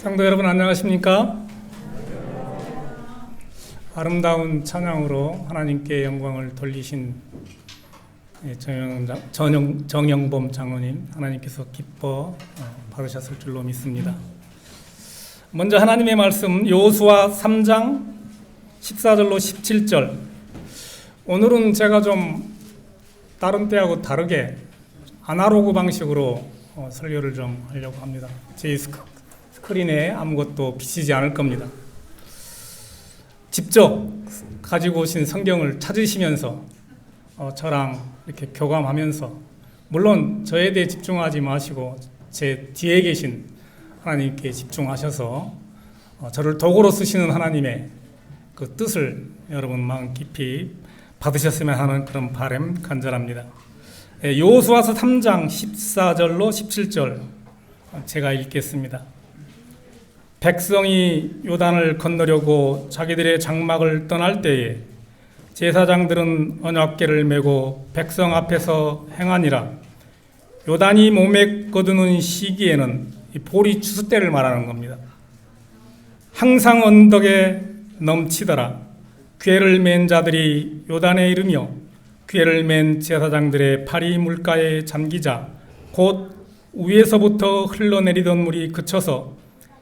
성도 여러분 안녕하십니까? 아름다운 찬양으로 하나님께 영광을 돌리신 정영범 장로님 하나님께서 기뻐 받으셨을 줄로 믿습니다. 먼저 하나님의 말씀 여호수아 3장 14절로 17절. 오늘은 제가 좀 다른 때하고 다르게 아날로그 방식으로 설교를 좀 하려고 합니다. 제 스크린에 아무것도 비치지 않을 겁니다. 직접 가지고 오신 성경을 찾으시면서 저랑 이렇게 교감하면서, 물론 저에 대해 집중하지 마시고 제 뒤에 계신 하나님께 집중하셔서 저를 도구로 쓰시는 하나님의 그 뜻을 여러분 마음 깊이 받으셨으면 하는 그런 바람 간절합니다. 여호수아서 3장 14절로 17절 제가 읽겠습니다. 백성이 요단을 건너려고 자기들의 장막을 떠날 때에 제사장들은 언약궤를 메고 백성 앞에서 행하니라. 요단이 몸에 거두는 시기에는 보리 추수 때를 말하는 겁니다. 항상 언덕에 넘치더라. 궤를 맨 자들이 요단에 이르며 궤를 맨 제사장들의 팔이 물가에 잠기자 곧 위에서부터 흘러내리던 물이 그쳐서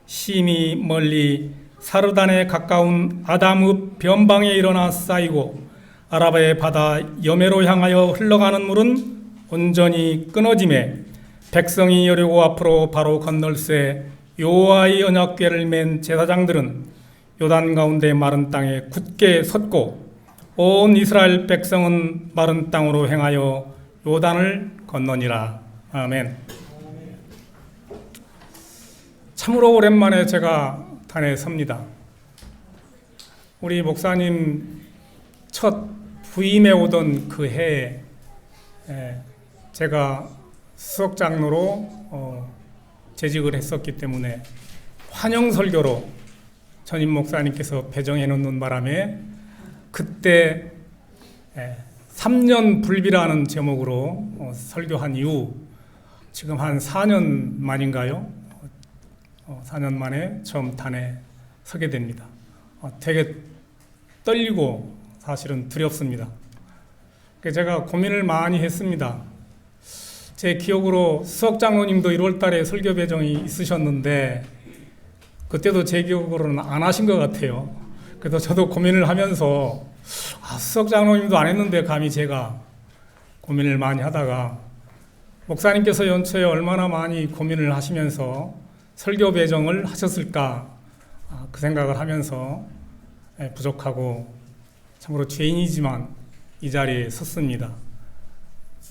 심히 멀리 사르단에 가까운 아담읍 변방에 일어나 쌓이고 아라바의 바다 여메로 향하여 흘러가는 물은 온전히 끊어짐에 백성이 여리고 앞으로 바로 건널새 여호와의 언약궤를 맨 제사장들은 요단 가운데 마른 땅에 굳게 섰고 온 이스라엘 백성은 마른 땅으로 행하여 요단을 건너니라. 아멘. 참으로 오랜만에 제가 단에 섭니다. 우리 목사님 첫 부임해 오던 그 해에 제가 수석장로로 재직을 했었기 때문에 환영 설교로 전임 목사님께서 배정해 놓는 바람에 그때 3년 불비라는 제목으로 설교한 이후 지금 한 4년 만인가요? 4년 만에 처음 단에 서게 됩니다. 되게 떨리고 사실은 두렵습니다. 제가 고민을 많이 했습니다. 제 기억으로 수석장로님도 1월 달에 설교 배정이 있으셨는데 그때도 제 기억으로는 안 하신 것 같아요. 그래서 저도 고민을 하면서 수석장로님도 안 했는데 감히 제가 고민을 많이 하다가 목사님께서 연초에 얼마나 많이 고민을 하시면서 설교 배정을 하셨을까 그 생각을 하면서 부족하고 참으로 죄인이지만 이 자리에 섰습니다.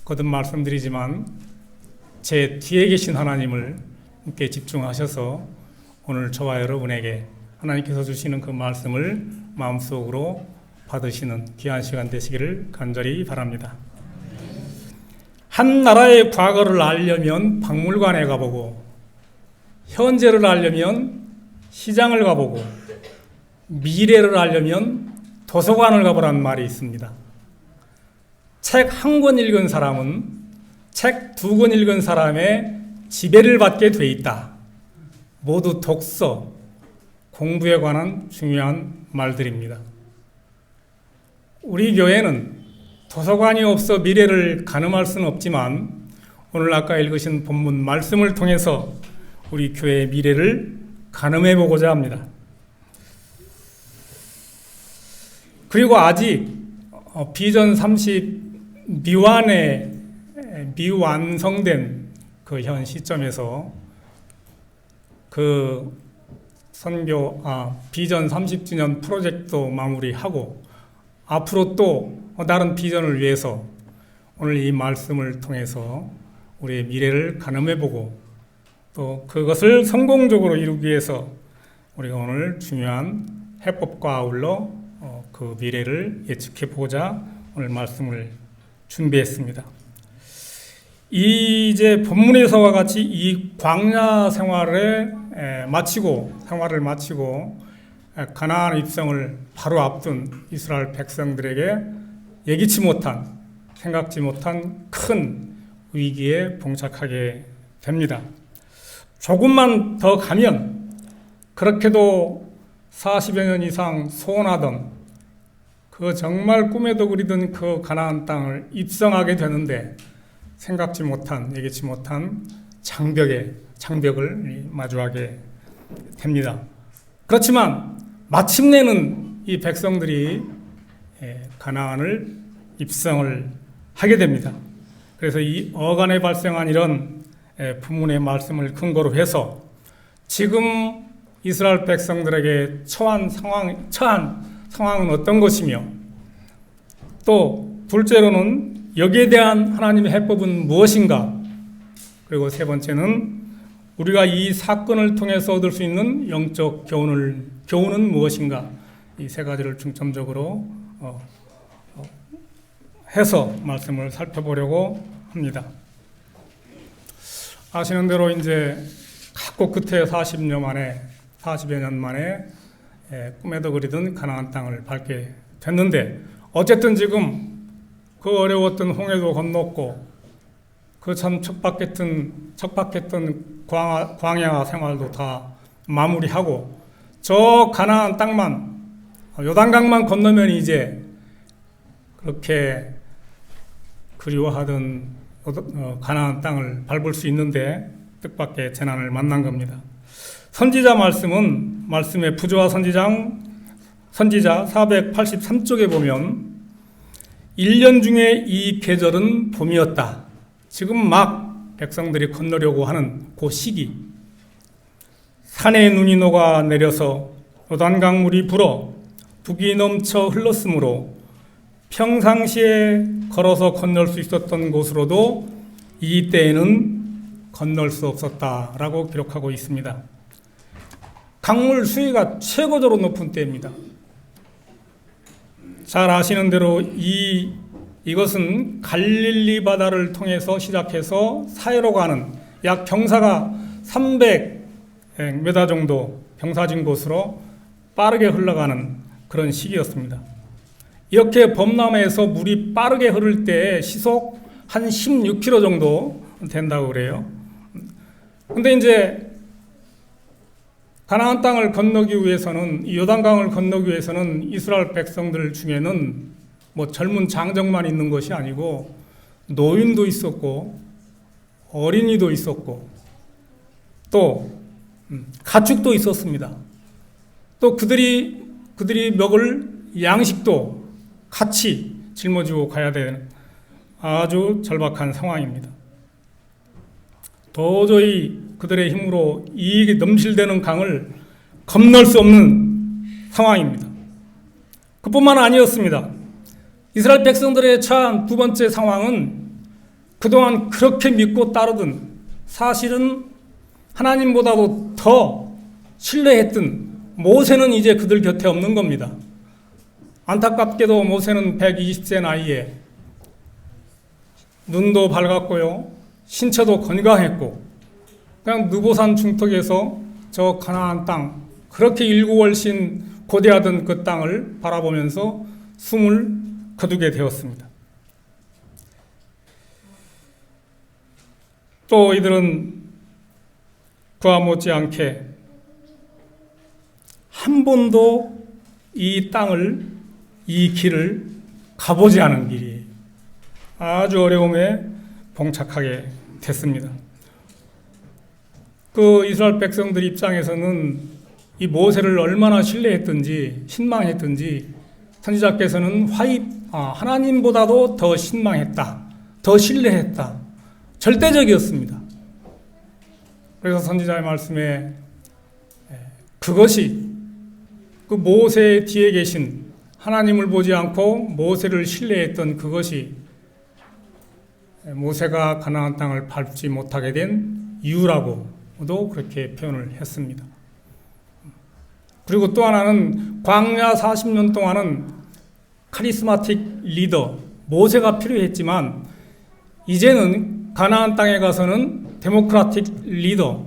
거듭 말씀드리지만 제 뒤에 계신 하나님을 함께 집중하셔서 오늘 저와 여러분에게 하나님께서 주시는 그 말씀을 마음속으로 받으시는 귀한 시간 되시기를 간절히 바랍니다. 한 나라의 과거를 알려면 박물관에 가보고 현재를 알려면 시장을 가보고 미래를 알려면 도서관을 가보라는 말이 있습니다. 책 한 권 읽은 사람은 책 2권 읽은 사람의 지배를 받게 돼 있다. 모두 독서, 공부에 관한 중요한 말들입니다. 우리 교회는 도서관이 없어 미래를 가늠할 수는 없지만 오늘 아까 읽으신 본문 말씀을 통해서 우리 교회의 미래를 가늠해 보고자 합니다. 그리고 아직 비전 30 미완성된 그 현 시점에서 그 비전 30주년 프로젝트도 마무리하고 앞으로 또 다른 비전을 위해서 오늘 이 말씀을 통해서 우리의 미래를 가늠해보고 또 그것을 성공적으로 이루기 위해서 우리가 오늘 중요한 해법과 아울러 그 미래를 예측해보고자 오늘 말씀을 준비했습니다. 이제 본문에서와 같이 이 광야 생활을 마치고 가나안 입성을 바로 앞둔 이스라엘 백성들에게 예기치 못한, 생각지 못한 큰 위기에 봉착하게 됩니다. 조금만 더 가면 그렇게도 40여 년 이상 소원하던 그 정말 꿈에도 그리던 그 가나안 땅을 입성하게 되는데 생각지 못한, 예기치 못한 장벽을 마주하게 됩니다. 그렇지만 마침내는 이 백성들이 가나안을 입성을 하게 됩니다. 그래서 이 어간에 발생한 이런 부문의 말씀을 근거로 해서 지금 이스라엘 백성들에게 처한 상황은 어떤 것이며, 또 둘째로는 여기에 대한 하나님의 해법은 무엇인가, 그리고 세 번째는 우리가 이 사건을 통해서 얻을 수 있는 영적 교훈은 무엇인가, 이 세 가지를 중점적으로 해서 말씀을 살펴보려고 합니다. 아시는 대로 이제 각고 끝에 40여 년 만에 꿈에도 그리던 가나안 땅을 밟게 됐는데, 어쨌든 지금 그 어려웠던 홍해도 건넜고 그 참 척박했던 광야 생활도 다 마무리하고 저 가나안 땅만, 요단강만 건너면 이제 그렇게 그리워하던 가나안 땅을 밟을 수 있는데 뜻밖의 재난을 만난 겁니다. 선지자 말씀의 부조와 선지자 483쪽에 보면 1년 중에 이 계절은 봄이었다. 지금 막 백성들이 건너려고 하는 그 시기, 산에 눈이 녹아 내려서 요단강 물이 불어 북이 넘쳐 흘렀으므로 평상시에 걸어서 건널 수 있었던 곳으로도 이 때에는 건널 수 없었다라고 기록하고 있습니다. 강물 수위가 최고조로 높은 때입니다. 잘 아시는 대로 이것은 갈릴리 바다를 통해서 시작해서 사해로 가는 약 경사가 300m 정도 경사진 곳으로 빠르게 흘러가는 그런 시기였습니다. 이렇게 범람에서 물이 빠르게 흐를 때 시속 한 16km 정도 된다고 그래요. 근데 이제 가나안 땅을 건너기 위해서는, 이 요단강을 건너기 위해서는 이스라엘 백성들 중에는 뭐 젊은 장정만 있는 것이 아니고 노인도 있었고 어린이도 있었고 또 가축도 있었습니다. 또 그들이 먹을 양식도 같이 짊어지고 가야 되는 아주 절박한 상황입니다. 도저히 그들의 힘으로 이 넘실대는 강을 건널 수 없는 상황입니다. 그뿐만 아니었습니다. 이스라엘 백성들의 처한 두 번째 상황은 그동안 그렇게 믿고 따르던, 사실은 하나님보다도 더 신뢰했던 모세는 이제 그들 곁에 없는 겁니다. 안타깝게도 모세는 120세 나이에 눈도 밝았고요, 신체도 건강했고 그냥 느보산 중턱에서 저 가나안 땅, 그렇게 일구월신 고대하던 그 땅을 바라보면서 숨을 거두게 되었습니다. 또 이들은 그와 못지않게 한 번도 이 땅을, 이 길을 가보지 않은 길이 아주 어려움에 봉착하게 됐습니다. 그 이스라엘 백성들 입장에서는 이 모세를 얼마나 신뢰했든지 신망했든지 선지자께서는 하나님보다도 더 신망했다, 더 신뢰했다, 절대적이었습니다. 그래서 선지자의 말씀에 그것이 그 모세 뒤에 계신 하나님을 보지 않고 모세를 신뢰했던 그것이 모세가 가나안 땅을 밟지 못하게 된 이유라고도 그렇게 표현을 했습니다. 그리고 또 하나는 광야 40년 동안은 카리스마틱 리더 모세가 필요했지만 이제는 가나안 땅에 가서는 데모크라틱 리더,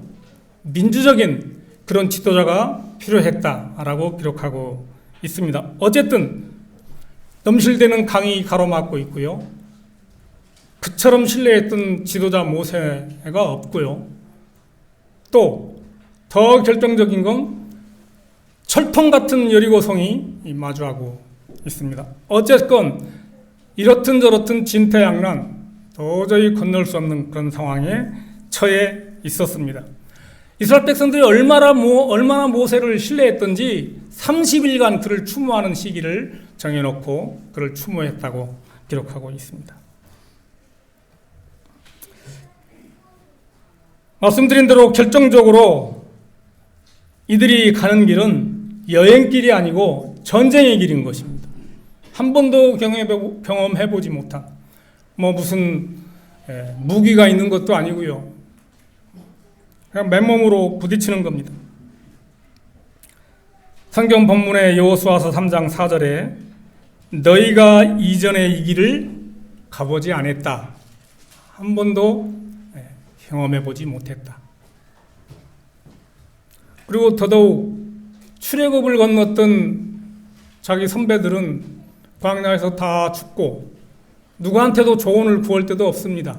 민주적인 그런 지도자가 필요했다라고 기록하고 있습니다. 어쨌든 넘실대는 강이 가로막고 있고요, 그처럼 신뢰했던 지도자 모세가 없고요, 또 더 결정적인 건 철통 같은 여리고성이 마주하고 있습니다. 어쨌건 이렇든 저렇든 진퇴양난, 도저히 건널 수 없는 그런 상황에 처해 있었습니다. 이스라엘 백성들이 얼마나 모세를 신뢰했던지 30일간 그를 추모하는 시기를 정해놓고 그를 추모했다고 기록하고 있습니다. 말씀드린 대로 결정적으로 이들이 가는 길은 여행길이 아니고 전쟁의 길인 것입니다. 한 번도 경험해보지 못한 무슨 무기가 있는 것도 아니고요. 그냥 맨몸으로 부딪히는 겁니다. 성경 본문의 여호수아서 3장 4절에 너희가 이전에 이 길을 가보지 않았다. 한 번도 경험해보지 못했다. 그리고 더더욱 출애굽을 건넜던 자기 선배들은 광야에서 다 죽고 누구한테도 조언을 구할 데도 없습니다.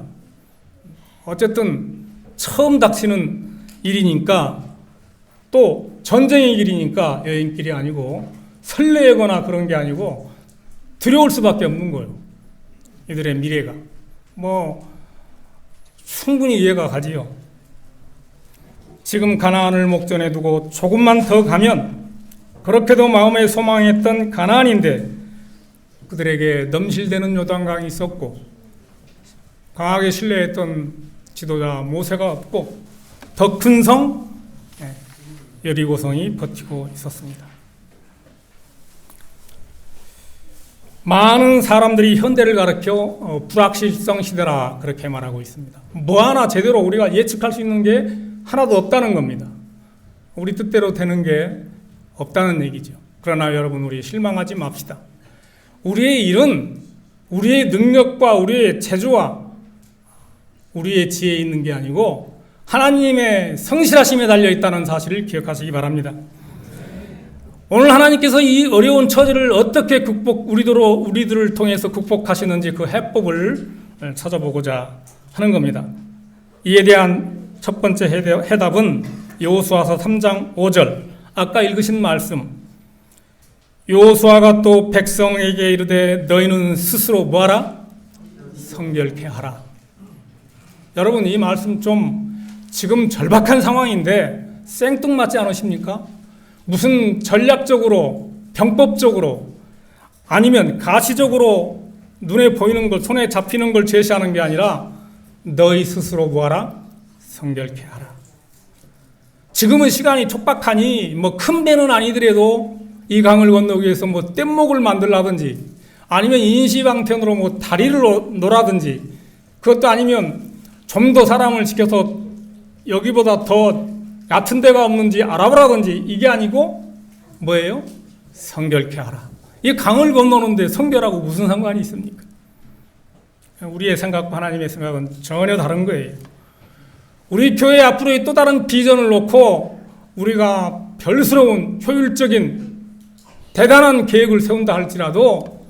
어쨌든 처음 닥치는 일이니까, 또 전쟁의 길이니까 여행길이 아니고 설레거나 그런 게 아니고 두려울 수밖에 없는 거예요. 이들의 미래가 충분히 이해가 가지요. 지금 가나안을 목전에 두고 조금만 더 가면 그렇게도 마음에 소망했던 가나안인데 그들에게 넘실대는 요단강이 있었고 강하게 신뢰했던 지도자 모세가 없고 더 큰 성 여리고성이 버티고 있었습니다. 많은 사람들이 현대를 가리켜 불확실성 시대라 그렇게 말하고 있습니다. 하나 제대로 우리가 예측할 수 있는 게 하나도 없다는 겁니다. 우리 뜻대로 되는 게 없다는 얘기죠. 그러나 여러분, 우리 실망하지 맙시다. 우리의 일은 우리의 능력과 우리의 재주와 우리의 지혜에 있는 게 아니고 하나님의 성실하심에 달려있다는 사실을 기억하시기 바랍니다. 오늘 하나님께서 이 어려운 처지를 어떻게 우리들을 통해서 극복하시는지 그 해법을 찾아보고자 하는 겁니다. 이에 대한 첫 번째 해답은 여호수아서 3장 5절, 아까 읽으신 말씀. 여호수아가 또 백성에게 이르되 너희는 스스로 뭐하라? 성결케 하라. 여러분, 이 말씀 좀 지금 절박한 상황인데 생뚱맞지 않으십니까? 무슨 전략적으로, 병법적으로, 아니면 가시적으로 눈에 보이는 걸, 손에 잡히는 걸 제시하는 게 아니라 너희 스스로 뭐하라? 성결케 하라. 지금은 시간이 촉박하니 큰 배는 아니더라도 이 강을 건너기 위해서 뗏목을 만들라든지 아니면 인시방편으로 다리를 놓라든지, 그것도 아니면 좀 더 사람을 지켜서 여기보다 더 얕은 데가 없는지 알아보라든지, 이게 아니고 뭐예요? 성결케 하라. 이 강을 건너는데 성결하고 무슨 상관이 있습니까? 우리의 생각과 하나님의 생각은 전혀 다른 거예요. 우리 교회 앞으로의 또 다른 비전을 놓고 우리가 별스러운 효율적인 대단한 계획을 세운다 할지라도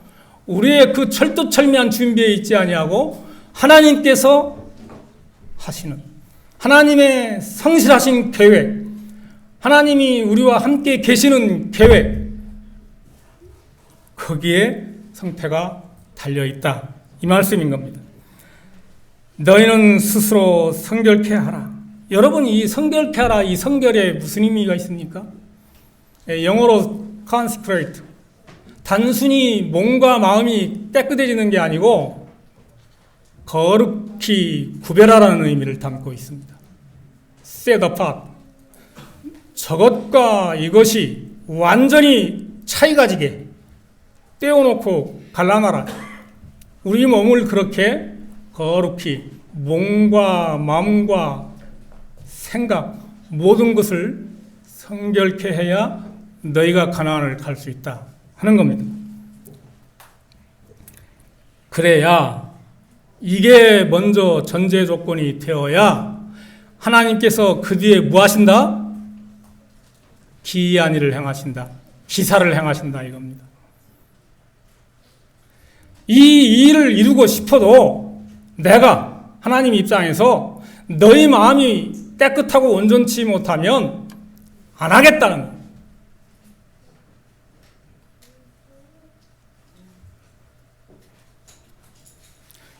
우리의 그 철두철미한 준비에 있지 아니하고 하나님께서 하시는 하나님의 성실하신 계획, 하나님이 우리와 함께 계시는 계획, 거기에 성패가 달려있다, 이 말씀인 겁니다. 너희는 스스로 성결케 하라. 여러분, 이 성결케 하라, 이 성결에 무슨 의미가 있습니까? 영어로 consecrate, 단순히 몸과 마음이 깨끗해지는 게 아니고 거룩히 구별하라는 의미를 담고 있습니다. set apart. 저것과 이것이 완전히 차이가 지게 떼어놓고 갈라놔라. 우리 몸을 그렇게 거룩히 몸과 마음과 생각 모든 것을 성결케 해야 너희가 가나안을 갈 수 있다 하는 겁니다. 그래야, 이게 먼저 전제 조건이 되어야 하나님께서 그 뒤에 뭐 하신다? 기이한 일을 행하신다. 기사를 행하신다, 이겁니다. 이 일을 이루고 싶어도 내가 하나님 입장에서 너희 마음이 깨끗하고 온전치 못하면 안 하겠다는 거예요.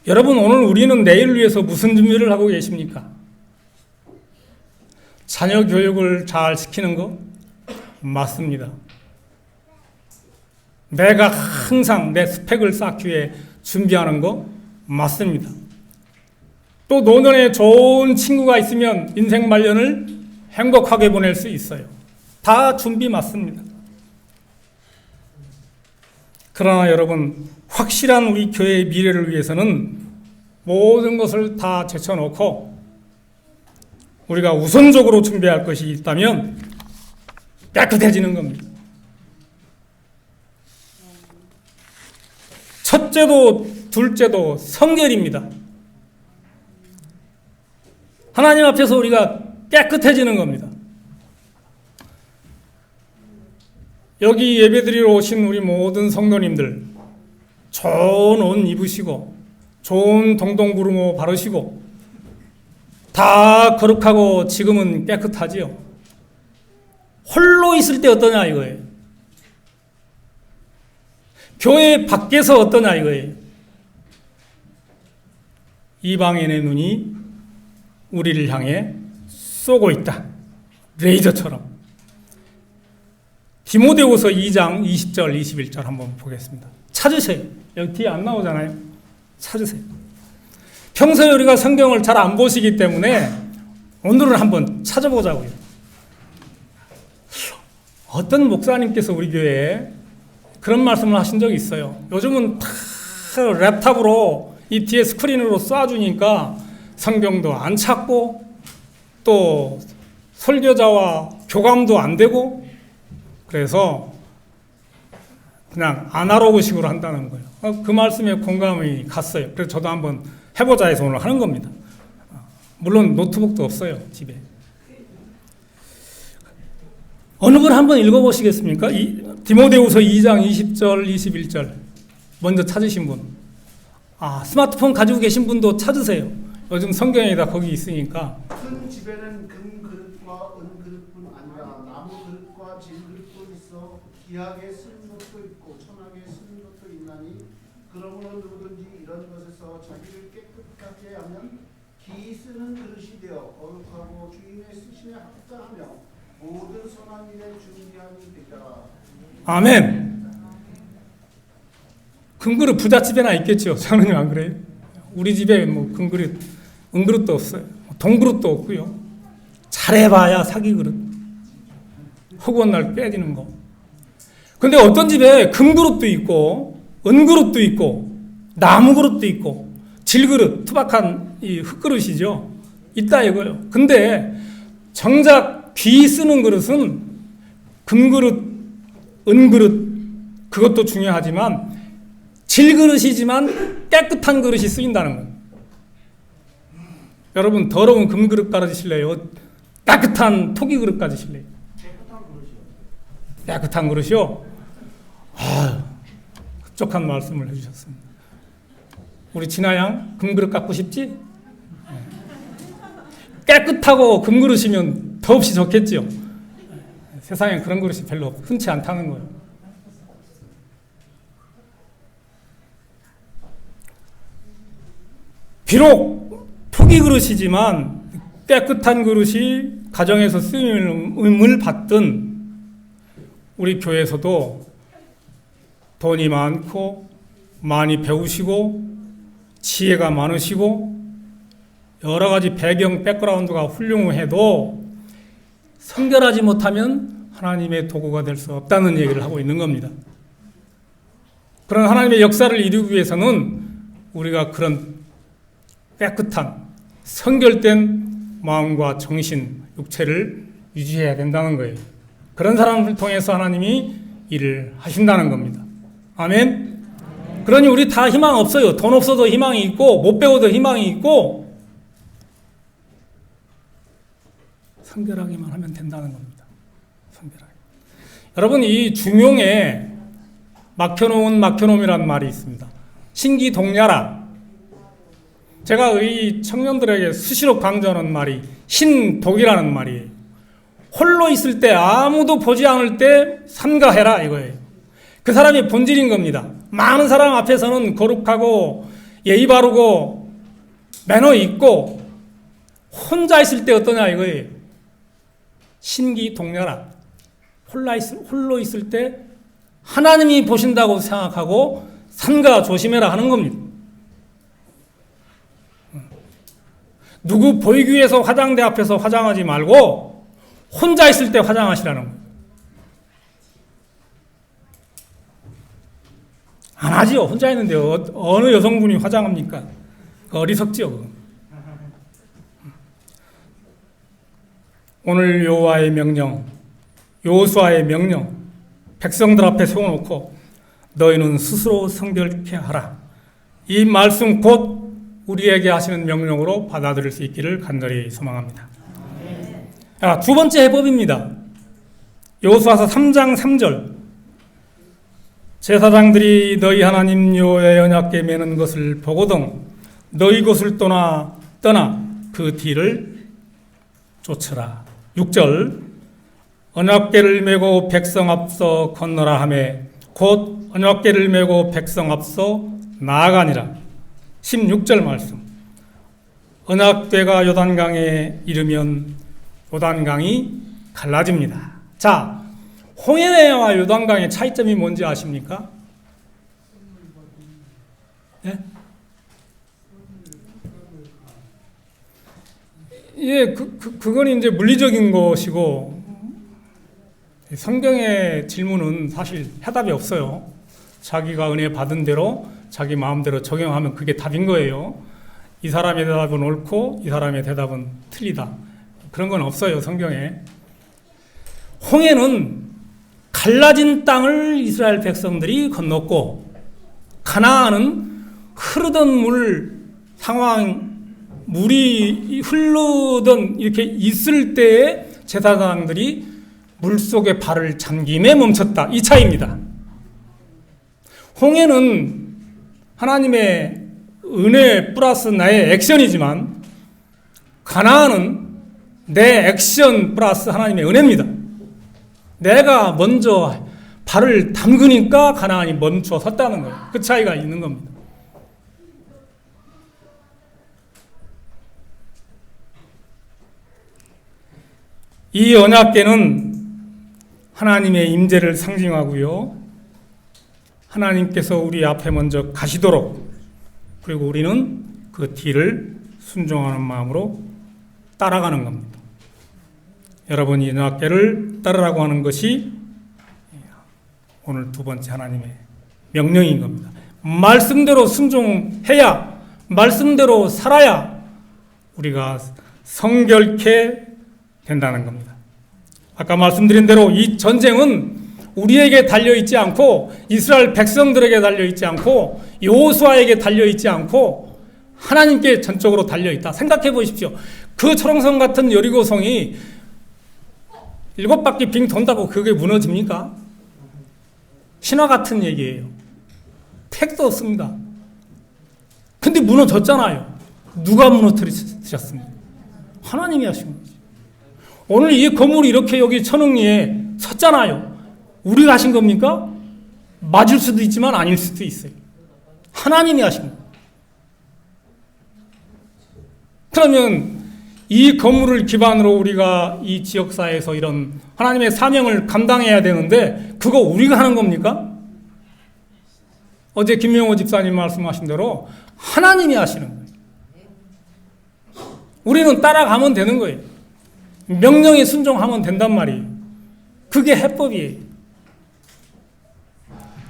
여러분, 오늘 우리는 내일을 위해서 무슨 준비를 하고 계십니까? 자녀 교육을 잘 시키는 거? 맞습니다. 내가 항상 내 스펙을 쌓기 위해 준비하는 거? 맞습니다. 또 노년에 좋은 친구가 있으면 인생 말년을 행복하게 보낼 수 있어요. 다 준비 맞습니다. 그러나 여러분, 확실한 우리 교회의 미래를 위해서는 모든 것을 다 제쳐놓고 우리가 우선적으로 준비할 것이 있다면 깨끗해지는 겁니다. 첫째도 둘째도 성결입니다. 하나님 앞에서 우리가 깨끗해지는 겁니다. 여기 예배드리러 오신 우리 모든 성도님들, 좋은 옷 입으시고 좋은 동동구르모 바르시고 다 거룩하고 지금은 깨끗하지요. 홀로 있을 때 어떠냐 이거예요. 교회 밖에서 어떠냐 이거예요. 이방인의 눈이 우리를 향해 쏘고 있다. 레이저처럼. 디모데후서 2장 20절 21절 한번 보겠습니다. 찾으세요. 여기 뒤에 안 나오잖아요. 찾으세요. 평소에 우리가 성경을 잘 안 보시기 때문에 오늘은 한번 찾아보자고요. 어떤 목사님께서 우리 교회에 그런 말씀을 하신 적이 있어요. 요즘은 다 랩탑으로 이 뒤에 스크린으로 쏴주니까 성경도 안 찾고 또 설교자와 교감도 안 되고 그래서 그냥 아날로그식으로 한다는 거예요. 그 말씀에 공감이 갔어요. 그래서 저도 한번 해보자 해서 오늘 하는 겁니다. 물론 노트북도 없어요, 집에. 어느 걸 한번 읽어보시겠습니까? 디모데후서 2장 20절, 21절. 먼저 찾으신 분. 스마트폰 가지고 계신 분도 찾으세요. 요즘 성경에 다 거기 있으니까. 큰 집에는 금 그릇과 은 그릇뿐 아니라 나무 그릇과 질 그릇도 있어 귀하게 쓰는 것도 있고 천하게 쓰는 것도 있나니 그러므로 누구든지 이런 것에서 자기를 깨끗하게 하면 기 쓰는 그릇이 되어 거룩하고 주인의 쓰심에 합당하며 모든 선한 일에 준비함이 되리라. 아멘. 금그릇 부잣집에나 있겠죠. 장로님 안 그래요? 우리 집에 뭐 금그릇, 은그릇도 없어요. 동그릇도 없고요. 잘해봐야 사기 그릇. 허구한 날 깨지는 거. 근데 어떤 집에 금그릇도 있고 은그릇도 있고 나무 그릇도 있고 질그릇, 투박한 이 흙그릇이죠. 있다 이거요. 근데 정작 귀 쓰는 그릇은 금그릇, 은그릇 그것도 중요하지만 질그릇이지만 깨끗한 그릇이 쓰인다는 거예요. 여러분 더러운 금그릇 가지실래요? 깨끗한 토기 그릇 가지실래요? 깨끗한 그릇이요? 흡족한 말씀을 해주셨습니다. 우리 진아양 금그릇 갖고 싶지? 깨끗하고 금그릇이면 더없이 좋겠죠. 세상에 그런 그릇이 별로 흔치 않다는 거예요. 비록 토기 그릇이지만 깨끗한 그릇이 가정에서 쓰임을 받든 우리 교회에서도 돈이 많고 많이 배우시고 지혜가 많으시고 여러 가지 배경, 백그라운드가 훌륭해도 성결하지 못하면 하나님의 도구가 될 수 없다는 얘기를 하고 있는 겁니다. 그런 하나님의 역사를 이루기 위해서는 우리가 그런 깨끗한 성결된 마음과 정신, 육체를 유지해야 된다는 거예요. 그런 사람을 통해서 하나님이 일을 하신다는 겁니다. 아멘? 그러니 우리 다 희망 없어요. 돈 없어도 희망이 있고 못 배워도 희망이 있고 성결하기만 하면 된다는 겁니다. 성결하게. 여러분 이 중용에 막혀놓음이라는 말이 있습니다. 신기동야라. 제가 이 청년들에게 수시로 강조하는 말이 신독이라는 말이에요. 홀로 있을 때 아무도 보지 않을 때 삼가해라 이거예요. 그 사람이 본질인 겁니다. 많은 사람 앞에서는 거룩하고 예의 바르고 매너 있고 혼자 있을 때 어떠냐 이거예요. 신기동렬한 홀로 있을 때 하나님이 보신다고 생각하고 삼가 조심해라 하는 겁니다. 누구 보이기 위해서 화장대 앞에서 화장하지 말고 혼자 있을 때 화장하시라는 거예요. 안 하지요. 혼자 있는데 어느 여성분이 화장합니까? 어리석지요. 그건. 오늘 여호와의 명령, 여호수아의 명령, 백성들 앞에 세워놓고 너희는 스스로 성결케 하라. 이 말씀 곧 우리에게 하시는 명령으로 받아들일 수 있기를 간절히 소망합니다. 두 번째 해법입니다. 여호수아서 3장 3절. 제사장들이 너희 하나님 여호와의 언약궤 매는 것을 보거든 너희 곳을 떠나 그 뒤를 쫓으라. 6절. 언약궤를 메고 백성 앞서 건너라 하매 곧 언약궤를 메고 백성 앞서 나아가니라. 16절 말씀. 언약궤가 요단강에 이르면 요단강이 갈라집니다. 자, 홍해와 요단강의 차이점이 뭔지 아십니까? 네? 예, 그건 이제 물리적인 것이고, 성경의 질문은 사실 해답이 없어요. 자기가 은혜 받은 대로 자기 마음대로 적용하면 그게 답인 거예요. 이 사람의 대답은 옳고 이 사람의 대답은 틀리다. 그런 건 없어요, 성경에. 홍해는 갈라진 땅을 이스라엘 백성들이 건넜고, 가나안은 흐르던 물이 흐르던 이렇게 있을 때에 제사장들이 물속에 발을 잠김에 멈췄다. 이 차이입니다. 홍해는 하나님의 은혜 플러스 나의 액션이지만 가나안은 내 액션 플러스 하나님의 은혜입니다. 내가 먼저 발을 담그니까 가나안이 멈춰 섰다는 거예요. 그 차이가 있는 겁니다. 이 언약궤는 하나님의 임재를 상징하고요. 하나님께서 우리 앞에 먼저 가시도록, 그리고 우리는 그 뒤를 순종하는 마음으로 따라가는 겁니다. 여러분, 이 언약궤를 따르라고 하는 것이 오늘 두 번째 하나님의 명령인 겁니다. 말씀대로 순종해야, 말씀대로 살아야 우리가 성결케 된다는 겁니다. 아까 말씀드린 대로 이 전쟁은 우리에게 달려있지 않고 이스라엘 백성들에게 달려있지 않고 여호수아에게 달려있지 않고 하나님께 전적으로 달려있다. 생각해 보십시오. 그 초롱성 같은 여리고성이 7바퀴 빙 돈다고 그게 무너집니까? 신화 같은 얘기예요. 택도 없습니다. 근데 무너졌잖아요. 누가 무너뜨리셨습니까? 하나님이 하신 거죠. 오늘 이 건물이 이렇게 여기 천흥리에 섰잖아요. 우리가 하신 겁니까? 맞을 수도 있지만 아닐 수도 있어요. 하나님이 하신 거예요. 그러면 이 건물을 기반으로 우리가 이 지역사회에서 이런 하나님의 사명을 감당해야 되는데 그거 우리가 하는 겁니까? 어제 김명호 집사님 말씀하신 대로 하나님이 하시는 거예요. 우리는 따라가면 되는 거예요. 명령에 순종하면 된단 말이에요. 그게 해법이에요.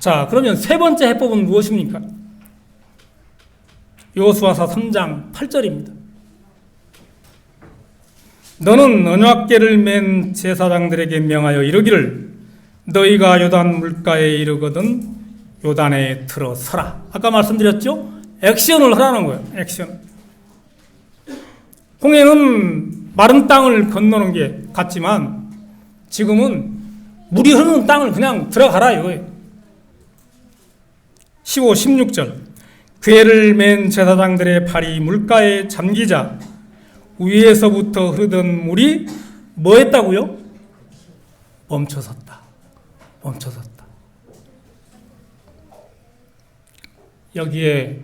자, 그러면 세 번째 해법은 무엇입니까? 여호수아서 3장 8절입니다. 너는 언약궤를 맨 제사장들에게 명하여 이르기를 너희가 요단 물가에 이르거든 요단에 들어서라. 아까 말씀드렸죠? 액션을 하라는 거예요. 액션. 홍해는 마른 땅을 건너는 게 같지만 지금은 물이 흐르는 땅을 그냥 들어가라 이거예요. 15, 16절. 궤를 맨 제사장들의 발이 물가에 잠기자 위에서부터 흐르던 물이 뭐 했다고요? 멈춰섰다. 멈춰섰다. 여기에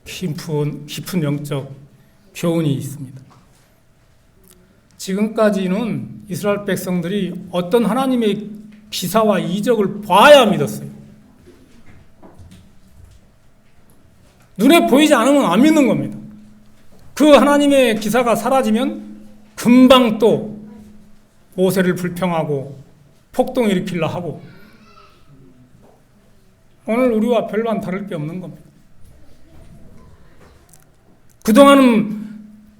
깊은 영적 교훈이 있습니다. 지금까지는 이스라엘 백성들이 어떤 하나님의 기사와 이적을 봐야 믿었어요. 눈에 보이지 않으면 안 믿는 겁니다. 그 하나님의 기사가 사라지면 금방 또 모세를 불평하고 폭동 일으키려 하고, 오늘 우리와 별반 다를 게 없는 겁니다. 그동안은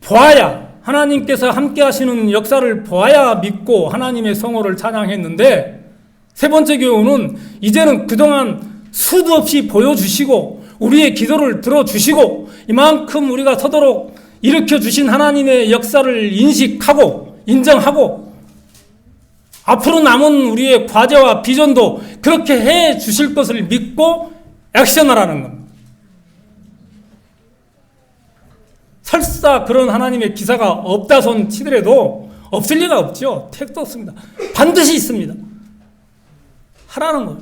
보아야, 하나님께서 함께 하시는 역사를 보아야 믿고 하나님의 성호를 찬양했는데, 세 번째 교훈은 이제는 그동안 수도 없이 보여주시고 우리의 기도를 들어주시고 이만큼 우리가 서도록 일으켜주신 하나님의 역사를 인식하고 인정하고 앞으로 남은 우리의 과제와 비전도 그렇게 해 주실 것을 믿고 액션하라는 겁니다. 설사 그런 하나님의 기사가 없다 손 치더라도, 없을 리가 없죠. 택도 없습니다. 반드시 있습니다. 하라는 거예요.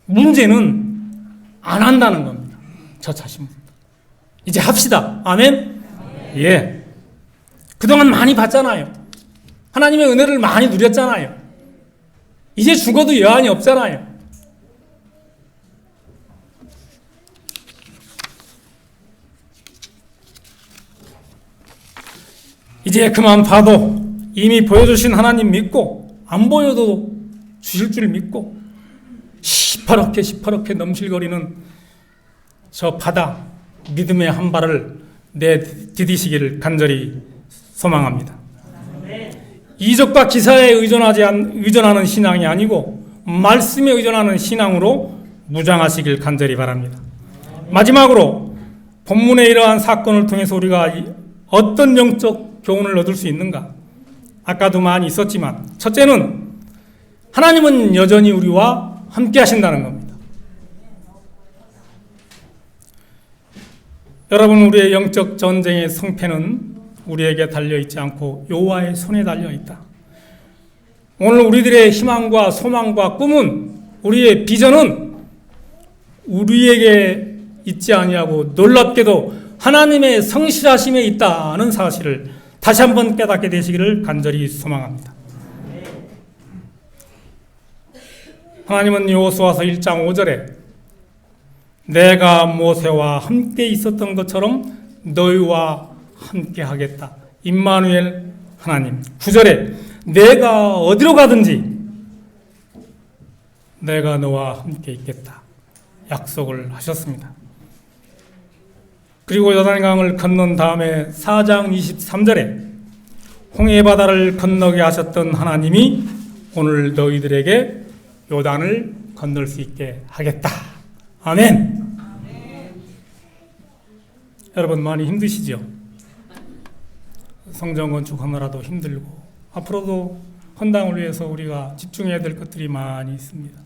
문제는 안 한다는 겁니다. 저 자신부터. 이제 합시다. 아멘? 예. 그동안 많이 봤잖아요. 하나님의 은혜를 많이 누렸잖아요. 이제 죽어도 여한이 없잖아요. 이제 그만 봐도 이미 보여주신 하나님 믿고, 안 보여도 주실 줄 믿고, 시퍼렇게 넘실거리는 저 바다, 믿음의 한 발을 내디디시기를 간절히 소망합니다. 이적과 기사에 의존하는 신앙이 아니고 말씀에 의존하는 신앙으로 무장하시길 간절히 바랍니다. 마지막으로 본문의 이러한 사건을 통해서 우리가 어떤 영적 교훈을 얻을 수 있는가? 아까도 많이 있었지만, 첫째는 하나님은 여전히 우리와 함께 하신다는 겁니다. 여러분, 우리의 영적 전쟁의 성패는 우리에게 달려있지 않고 여호와의 손에 달려있다. 오늘 우리들의 희망과 소망과 꿈은, 우리의 비전은 우리에게 있지 아니하고 놀랍게도 하나님의 성실하심에 있다는 사실을 다시 한번 깨닫게 되시기를 간절히 소망합니다. 하나님은 여호수아서 1장 5절에 내가 모세와 함께 있었던 것처럼 너희와 함께 하겠다. 임마누엘 하나님. 9절에 내가 어디로 가든지 내가 너와 함께 있겠다. 약속을 하셨습니다. 그리고 요단강을 건넌 다음에 4장 23절에 홍해 바다를 건너게 하셨던 하나님이 오늘 너희들에게 요단을 건널 수 있게 하겠다. 아멘. 여러분, 많이 힘드시죠? 성전 건축하느라도 힘들고, 앞으로도 헌당을 위해서 우리가 집중해야 될 것들이 많이 있습니다.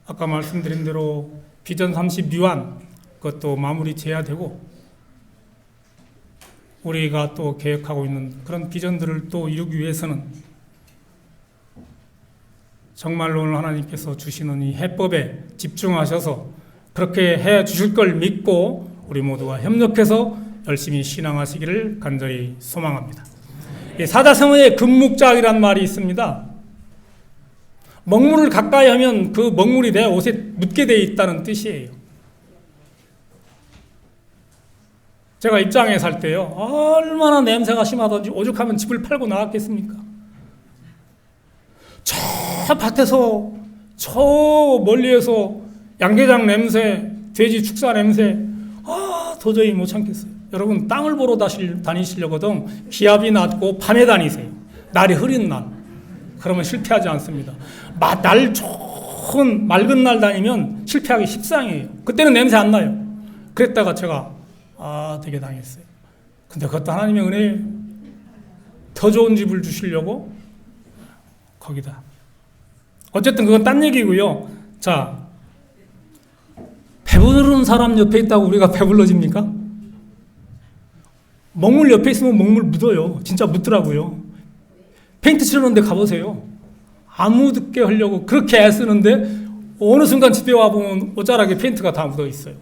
아까 말씀드린 대로 비전 30유한, 그것도 마무리 지어야 되고, 우리가 또 계획하고 있는 그런 비전들을 또 이루기 위해서는 정말로 오늘 하나님께서 주시는 이 해법에 집중하셔서 그렇게 해 주실 걸 믿고 우리 모두가 협력해서 열심히 신앙하시기를 간절히 소망합니다. 사자성어에 금묵작이란 말이 있습니다. 먹물을 가까이 하면 그 먹물이 내 옷에 묻게 되어 있다는 뜻이에요. 제가 입장에 살 때요, 얼마나 냄새가 심하던지 오죽하면 집을 팔고 나왔겠습니까? 저 밭에서, 저 멀리에서 양계장 냄새, 돼지 축사 냄새, 도저히 못 참겠어요. 여러분, 땅을 보러 다니시려거든 기압이 낮고 밤에 다니세요. 날이 흐린 날. 그러면 실패하지 않습니다. 날 좋은 맑은 날 다니면 실패하기 십상이에요. 그때는 냄새 안 나요. 그랬다가 제가 되게 당했어요. 근데 그것도 하나님의 은혜, 더 좋은 집을 주시려고 거기다. 어쨌든 그건 딴 얘기고요. 자, 배부른 사람 옆에 있다고 우리가 배불러집니까? 먹물 옆에 있으면 먹물 묻어요. 진짜 묻더라고요. 페인트 칠하는데 가보세요. 안 묻게 하려고 그렇게 애쓰는데 어느 순간 집에 와보면 옷자락에 페인트가 다 묻어 있어요.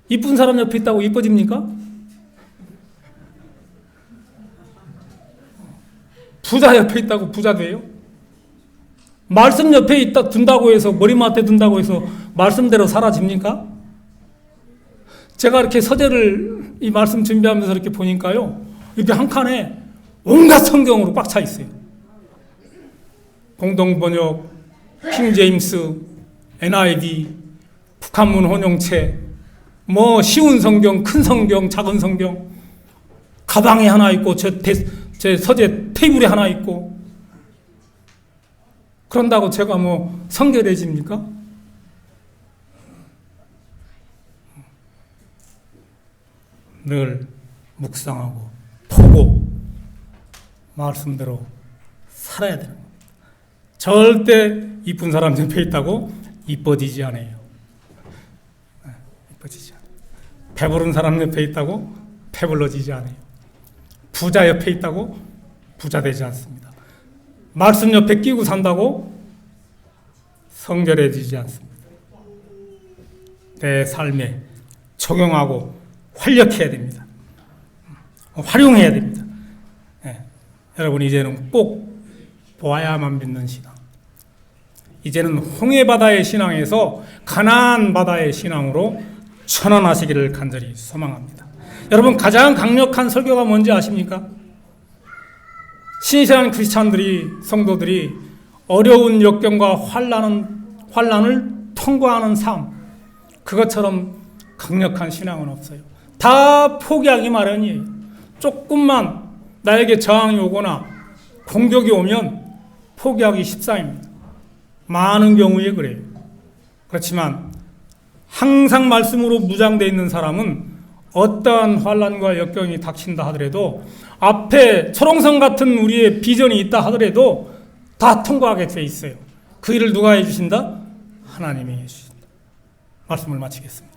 이쁜 사람 옆에 있다고 이뻐집니까? 부자 옆에 있다고 부자 돼요? 말씀 옆에 있다 둔다고 해서 머리맡에 둔다고 해서 말씀대로 사라집니까? 제가 이렇게 서재를 이 말씀 준비하면서 이렇게 보니까요, 이렇게 한 칸에 온갖 성경으로 꽉 차 있어요. 공동번역, 킹제임스, NIV, 북한문 혼용체, 뭐 쉬운 성경, 큰 성경, 작은 성경, 가방에 하나 있고 제 서재 테이블에 하나 있고. 그런다고 제가 뭐 성결해집니까? 늘 묵상하고 보고 말씀대로 살아야 되는 겁니다. 절대 이쁜 사람 옆에 있다고 이뻐지지 않아요. 이뻐지지 않아요. 배부른 사람 옆에 있다고 배불러지지 않아요. 부자 옆에 있다고 부자 되지 않습니다. 말씀 옆에 끼고 산다고 성결해지지 않습니다. 내 삶에 적용하고 활력해야 됩니다. 활용해야 됩니다. 네. 여러분, 이제는 꼭 보아야만 믿는 신앙. 이제는 홍해바다의 신앙에서 가나안 바다의 신앙으로 전환하시기를 간절히 소망합니다. 여러분, 가장 강력한 설교가 뭔지 아십니까? 신실한 크리스찬들이, 성도들이 어려운 역경과 환난을 통과하는 삶, 그것처럼 강력한 신앙은 없어요. 다 포기하기 마련이에요. 조금만 나에게 저항이 오거나 공격이 오면 포기하기 십상입니다. 많은 경우에 그래요. 그렇지만 항상 말씀으로 무장되어 있는 사람은 어떠한 환난과 역경이 닥친다 하더라도, 앞에 초롱성 같은 우리의 비전이 있다 하더라도 다 통과하게 돼 있어요. 그 일을 누가 해주신다? 하나님이 해주신다. 말씀을 마치겠습니다.